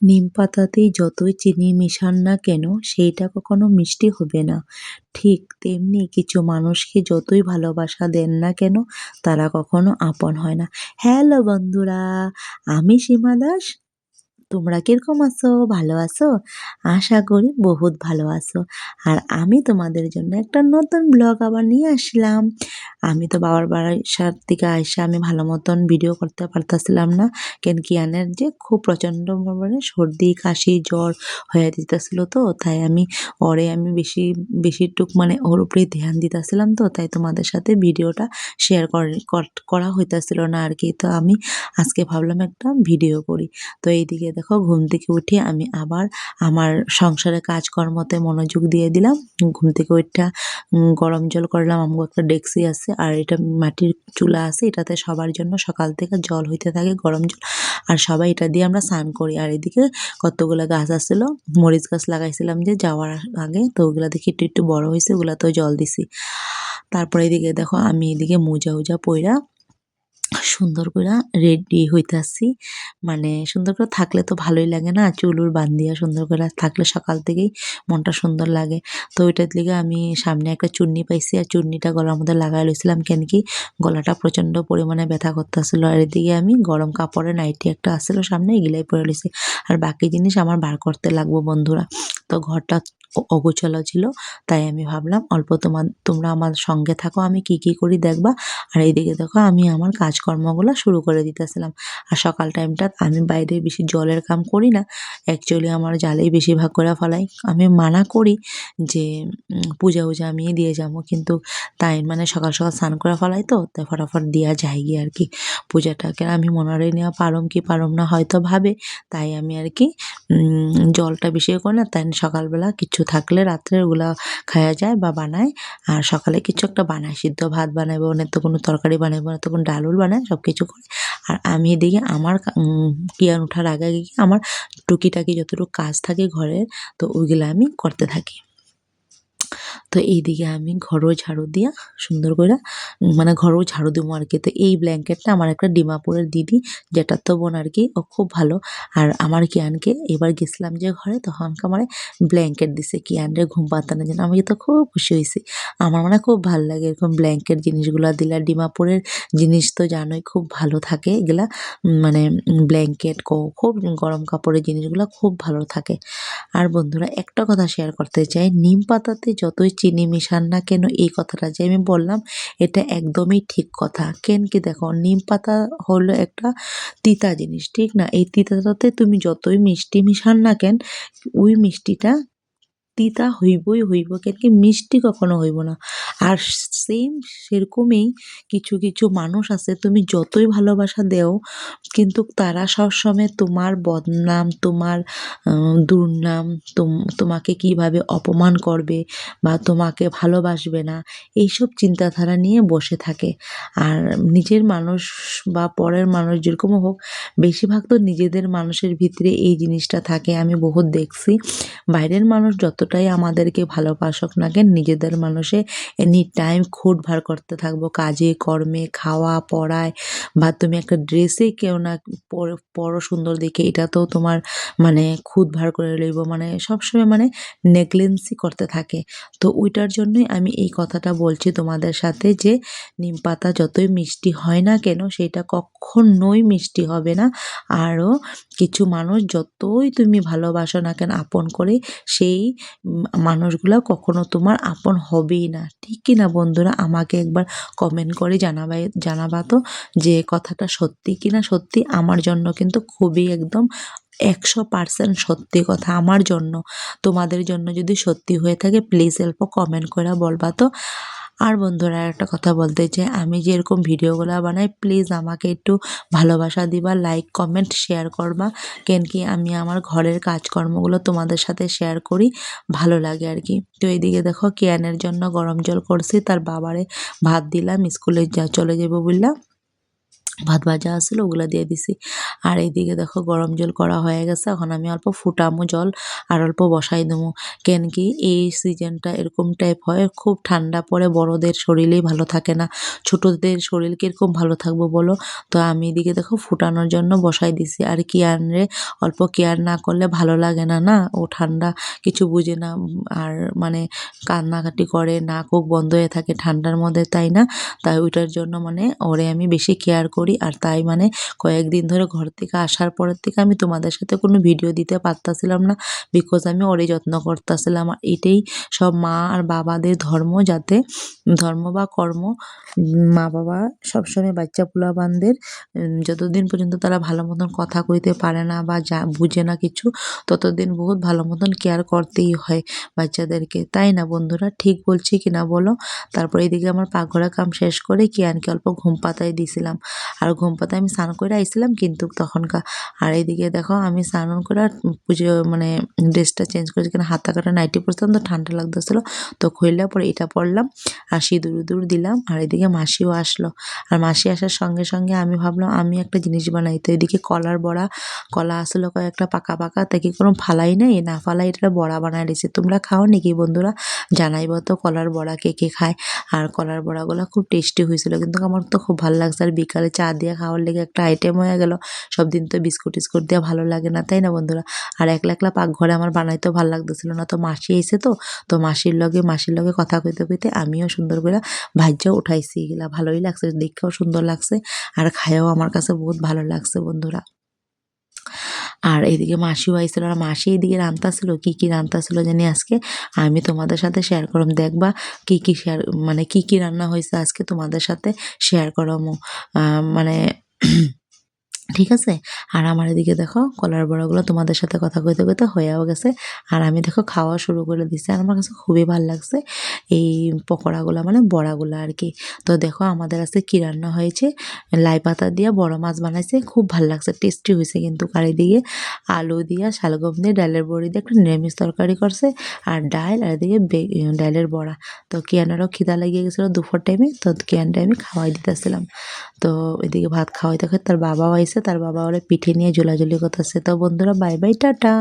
নিম পাতাতেই যতই চিনি মিশান না কেন সেইটা কখনো মিষ্টি হবে না। ঠিক তেমনি কিছু মানুষকে যতই ভালোবাসা দেন না কেন তারা কখনো আপন হয় না। হ্যালো বন্ধুরা, আমি সীমা দাস। তোমরা কিরকম আছো? ভালো আছো? আশা করি বহুত ভালো আছো। আর আমি তোমাদের জন্য একটা নতুন ব্লগ আবার নিয়ে আসলাম। আমি তো বাবার বাসার থেকে আইসা আমি ভালো মতন ভিডিও করতে পারতাছিলাম না। কেন কিয়ানের যে খুব প্রচণ্ড পরিমাণে সর্দি কাশি জ্বর হয়ে দিতেছিল, তো তাই আমি বেশিটুক মানে ওর উপরেই ধ্যান দিতেছিলাম, তো তাই তোমাদের সাথে ভিডিওটা শেয়ার করা হইতেছিল না আর কি। তো আমি আজকে ভাবলাম একটা ভিডিও করি। তো এইদিকে দেখো ঘুম থেকে উঠে আমি আবার আমার সংসারে কাজকর্মতে মনোযোগ দিয়ে দিলাম। ঘুম থেকে উঠা গরম জল করলাম। আমগো একটা ডেকচি আছে আর এটা মাটির চুলা আছে, এটাতে সবার জন্য সকাল থেকে জল হইতে থাকে, গরম জল। আর সবাই এটা দিয়ে আমরা স্নান করি। আর এদিকে কতগুলো গাছ আসছিল, মরিচ গাছ লাগাইছিলাম যে যাওয়ার আগে, তো ওগুলা দেখি একটু একটু বড় হয়েছে, ওগুলাতেও জল দিছি। তারপরে এদিকে দেখো আমি এদিকে মোজা উজা পইরা সুন্দর করে রেডি হইতাছি। মানে সুন্দর করে থাকলে তো ভালোই লাগে না, চুল বান্ধিয়া সুন্দর করে থাকলে সকাল থেকেই মনটা সুন্দর লাগে। তো ওইটার লিগে আমি সামনে একটা চুন্নি পাইছি আর চুন্নিটা গলার মধ্যে লাগাই লইছিলাম, কেন কি গলাটা প্রচণ্ড পরিমাণে ব্যথা করতেছিল। আর এদিকে আমি গরম কাপড়ের নাইটি একটা আসছিল সামনে, এগুলাই পরে লইছি। আর বাকি জিনিস আমার বার করতে লাগবো বন্ধুরা। তো ঘরটা অগোছালো ছিল, তাই আমি ভাবলাম অল্প তোমরা আমার সঙ্গে থাকো, আমি কি কি করি দেখবা। আর এইদিকে দেখো আমি আমার কাজকর্মগুলো শুরু করে দিতেছিলাম। আর সকাল টাইমটা আমি বাইরে বেশি জলের কাম করি না, অ্যাকচুয়ালি আমার জালেই বেশিরভাগ করে ফেলাই। আমি মানা করি যে পূজা উজা আমি দিয়ে যাবো, কিন্তু তাই মানে সকাল সকাল স্নান করে ফেলাই, তো তাই ফটাফট দেওয়া যায় গিয়ে আর কি পূজাটাকে। আমি মনে নেওয়া পারম কি পারম না হয়তো ভাবে, তাই আমি আর কি জলটা বেশি করে না, তাই সকালবেলা কিছু থাকলে রাত্রে ওগুলা খাওয়া যায় বা বানায়। আর সকালে কিছু একটা বানায়, সিদ্ধ ভাত বানাবো না তো কোনো তরকারি বানাবো না তো কোনো ডালুল বানায়, সব কিছু করে। আর আমি এদিকে আমার কিয়ান ওঠার আগে আগে আমার টুকিটাকি যতটুকু কাজ থাকে ঘরের, তো ওইগুলো আমি করতে থাকি। তো এইদিকে আমি ঘরও ঝাড়ু দিয়া সুন্দর করে মানে ঘরও ঝাড়ু দিব আর কি। তো এই ব্ল্যাঙ্কেটটা আমার একটা ডিমাপুরের দিদি, যেটা তো বোন আর কি, ও খুব ভালো। আর আমার কিয়ানকে এবার গেছিলাম যে ঘরে, তখন আমার ব্ল্যাঙ্কেট দিছে কিয়ানরে ঘুম পাতানোর জন্য। আমি তো খুব খুশি হয়েছি। আমার মানে খুব ভালো লাগে এরকম ব্ল্যাঙ্কেট জিনিসগুলো দিলে। আর ডিমাপুরের জিনিস তো জানোই খুব ভালো থাকে এগুলা, মানে ব্ল্যাঙ্কেট খুব গরম কাপড়ের জিনিসগুলো খুব ভালো থাকে। আর বন্ধুরা একটা কথা শেয়ার করতে চাই, নিম পাতাতে যতই চিনি মিশান না কেন, এই কথাটা যে আমি বললাম এটা একদমই ঠিক কথা। কেন কি দেখো, নিম পাতা হলো একটা তিতা জিনিস, ঠিক না? এই তিতাটাতে তুমি যতই মিষ্টি মিশান না কেন, ওই মিষ্টিটা তিতা হইবই হইব, কেন কি মিষ্টি কখনো হইব না। আর সেম সেরকমই কিছু কিছু মানুষ আছে, তুমি যতই ভালোবাসা দেও কিন্তু তারা সবসময় তোমার বদনাম, তোমার দুর্নাম, তোমাকে কিভাবে অপমান করবে বা তোমাকে ভালোবাসবে না, এইসব চিন্তাধারা নিয়ে বসে থাকে। আর নিজের মানুষ বা পরের মানুষ যেরকম হোক, বেশিরভাগ তো নিজেদের মানুষের ভিতরে এই জিনিসটা থাকে। আমি বহুত দেখছি, বাইরের মানুষ যতটাই আমাদেরকে ভালোবাসুক না কেন, নিজেদের মানুষে এনি টাইম খুঁত ভার করতে থাকবো কাজে কর্মে, খাওয়া পড়ায়। বা তুমি একটা ড্রেসে কেউ না পরো সুন্দর দেখে, এটাতেও তোমার মানে খুঁত ভার করে লইব, মানে সবসময় মানে নেগলেন্সি করতে থাকে। তো ওইটার জন্যই আমি এই কথাটা বলছি তোমাদের সাথে, যে নিম পাতা যতই মিষ্টি হয় না কেন সেটা কখনোই মিষ্টি হবে না। আরও কিছু মানুষ যতই তুমি ভালোবাসো না কেন আপন করে, সেই মানুষগুলো কখনো তোমার আপন হবেই না, ঠিক কি না বন্ধুরা? আমাকে একবার কমেন্ট করে জানাবা তো যে কথাটা সত্যি কিনা সত্যি। আমার জন্য কিন্তু খুবই একদম 100% সত্যি কথা আমার জন্য। তোমাদের জন্য যদি সত্যি হয়ে থাকে প্লিজ অল্প কমেন্ট করে বলবা তো। আর বন্ধুরা একটা কথা বলতে চাই, আমি যে এরকম ভিডিওগুলো বানাই প্লিজ আমাকে একটু ভালোবাসা দিবা, লাইক কমেন্ট শেয়ার করবা। কেন কি আমি আমার ঘরের কাজকর্মগুলো তোমাদের সাথে শেয়ার করি, ভালো লাগে আর কি। তো এইদিকে দেখো কিয়ানের জন্য গরম জল করছি, তার বাবারে ভাত দিলাম, স্কুলে চলে যাবো বললাম। ভাত ভাজা আছিল ওগুলা দিয়ে দিছি। আর এইদিকে দেখো গরম জল করা হয়ে গেছে। এখন আমি অল্প ফুটামো জল আর অল্প বসাই দেবো। কেন কি এই সিজনটা এরকম টাইপ হয়, খুব ঠান্ডা পড়ে, বড়দের শরীরেই ভালো থাকে না। ছোটদের শরীর কিরকম ভালো থাকবো বলো? তো আমি এদিকে দেখো ফুটানোর জন্য বসাই দিছি। আর কিয়ান রে অল্প কেয়ার না করলে ভালো লাগে না, না? ও ঠান্ডা কিছু বুঝে না। আর মানে কান্নাকাটি করে, নাক-মুখ বন্ধ হয়ে থাকে ঠান্ডার মধ্যে, তাই না? তাই ওইটার জন্য মানে ওরে আমি বেশি কেয়ার করি। আর তাই মানে কয়েকদিন ধরে ঘর থেকে আসার পরের থেকে আমি তোমাদের সাথে কোনো ভিডিও দিতে পারতাছিলাম না। বিকজ আমি ওরই যত্ন করতাছিলাম। আর এটাই সব মা আর বাবাদের ধর্ম, যাতে ধর্ম বা কর্ম, মা-বাবা সবসময় বাচ্চা পোলাপানদের যতদিন পর্যন্ত তারা ভালো মতন কথা কইতে পারে না বা বুঝে না কিছু, ততদিন বহুত ভালো মতন কেয়ার করতেই হয় বাচ্চাদেরকে। তাই না বন্ধুরা? ঠিক বলছি কিনা বলো? তারপর এদিকে আমার পাকঘরের কাম শেষ করে কিয়ানকে অল্প ঘুম পাতায় দিছিলাম। আর ঘুম পাতায় আমি স্নান করে আইছিলাম কিন্তু তখনকার। আর এদিকে দেখো আমি স্নান করে পুজো মানে ড্রেসটা চেঞ্জ করেছি, কেন হাতা কাটা নাইটি পরছিলাম তো ঠান্ডা লাগতেছিল। তো খুললে পরে এটা পরলাম আর সিঁদুর দিলাম। আর এদিকে মাসিও আসলো। আর মাসি আসার সঙ্গে সঙ্গে আমি ভাবলাম আমি একটা জিনিস বানাই। তো এদিকে কলার বড়া, কলা আসলো কয়েকটা পাকা পাকা, তাকে কোনো ফালাই নাই, না ফালাই এটা বড়া বানাই দিয়েছি। তোমরা খাও নাকি বন্ধুরা? জানাইবো তো কলার বড়া কে কে খায়। আর কলার বড়াগুলো খুব টেস্টি হয়েছিল, কিন্তু আমার তো খুব ভালো লাগছে। আর বিকালে চা দিয়ে খাওয়ার লেগে একটা আইটেম হয়ে গেল। সব দিন তো বিস্কুট টিস্কুট দিয়ে ভালো লাগে না, তাই না বন্ধুরা? আর একলা একলা পাকঘরে আমার বানাইতেও ভালো লাগতেছিল না। তো মাসি এসে, তো মাসির লগে কথা কইতে কইতে আমিও সুন্দর করে ভাজ্যা উঠাইছি। এগুলা ভালোই লাগছে, দেখেও সুন্দর লাগছে আর খায়াও আমার কাছে বহুত ভালো লাগছে বন্ধুরা। আর এদিকে মাসিও আইছিল, আর মাসি এদিকে রান্তাছিল, কি রান্তাছিল জানি আজকে আমি তোমাদের সাথে শেয়ার করম। দেখবা কি শেয়ার মানে কি রান্না হয়েছে আজকে তোমাদের সাথে শেয়ার করমু। মানে ঠিক আছে? আর আমার এদিকে দেখো কলার বড়াগুলো তোমাদের সাথে কথা কইতে কইতে হয়েও গেছে। আর আমি দেখো খাওয়া শুরু করে দিছি। আর আমার কাছে খুবই ভাল লাগছে এই পকোড়াগুলা, মানে বড়াগুলা আরকি। তো দেখো আমাদের আজকে কি রান্না হয়েছে, লাই পাতা দিয়া বড় মাছ বানাইছে, খুব ভাল লাগছে, টেস্টি হয়েছে কিন্তু। আর এদিকে আলু দিয়া, শালগম দিয়ে, ডালের বড়ি দিয়ে একটা নিরামিষ তরকারি করছে আর ডাল, আর এদিকে ডালের বড়া। তো কিয়ানেরও খিদা লেগে গেছিলো দুপুর টাইমে, তো কিয়ানটা আমি খাওয়াই দিতেছিলাম। তো এদিকে ভাত খাওয়াইতে খাওয়াইতে তার বাবাও আইছে, তার বাবা ওরে পিঠে নিয়ে ঝোলাঝুলি করতেছে। তো বন্ধুরা বাই বাই, টাটা।